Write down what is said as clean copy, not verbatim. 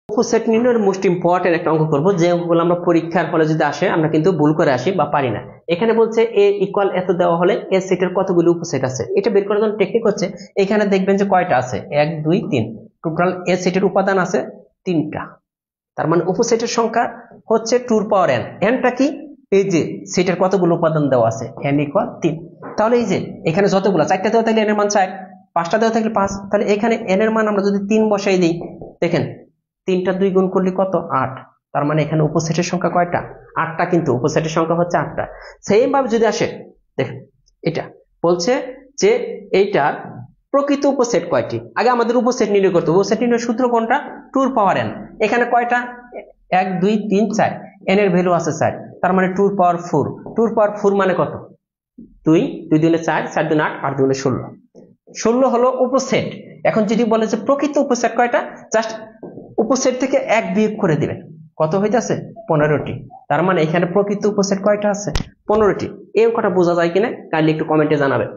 উপসেট নির্ণয়ের most important একটা অঙ্ক করবো, যে অঙ্কগুলো আমরা পরীক্ষার ফলে যদি আসে আমরা কিন্তু ভুল করে আসি বা পারি না। এখানে বলছে এ ইকুয়াল এত দেওয়া হলে এ সেটের কতগুলো উপসেট আছে, এটা বের করার জন্য টেকনিক হচ্ছে এখানে দেখবেন যে কয়টা আছে, 1 2 3, টোটাল এ সেটের উপাদান আছে 3টা। তার মানে উপসেটের সংখ্যা হচ্ছে 2 এর পাওয়ার n। nটা কি, এই যে সেটের কতগুলো উপাদান দেওয়া আছে, n ইকুয়াল 3। তাহলে এই যে এখানে যতগুলো, 4টা দেওয়া থাকলে n এর মান 4, 5টা দেওয়া থাকলে 5, তাহলে এখানে n এর মান আমরা যদি 3 বসাই দিই, দেখেন 3টা 2 গুণ করলে কত, 8। তার মানে এখানে উপসেটের সংখ্যা কয়টা, 8টা, কিন্তু উপসেটের সংখ্যা হচ্ছে 8টা। সেম ভাবে যদি আসে, দেখেন এটা বলছে যে এইটার প্রকৃত উপসেট কয়টি। আগে আমাদের উপসেট নির্ণয় করতে হবে। উপসেট নির্ণয়ের সূত্র কোনটা, 2 এর পাওয়ার n। এখানে কয়টা, 1 2 3 4, n এর ভ্যালু আছে 4, তার মানে 2 এর পাওয়ার 4। 2 এর পাওয়ার 4 মানে কত, 2 2 দুগুণে 4, 4 দুগুণে 8, 8 দুগুণে 16, 16 হলো উপসেট। এখন যদি বলে যে প্রকৃত উপসেট কয়টা, জাস্ট উপসেট থেকে 1 বিয়োগ করে দিবেন, কত হইতাছে, 15টি। তার মানে এখানে প্রকৃত উপসেট কয়টা আছে, 15টি। এই অঙ্কটা বোঝা যায় কিনা কাইন্ডলি একটু কমেন্টে জানাবেন।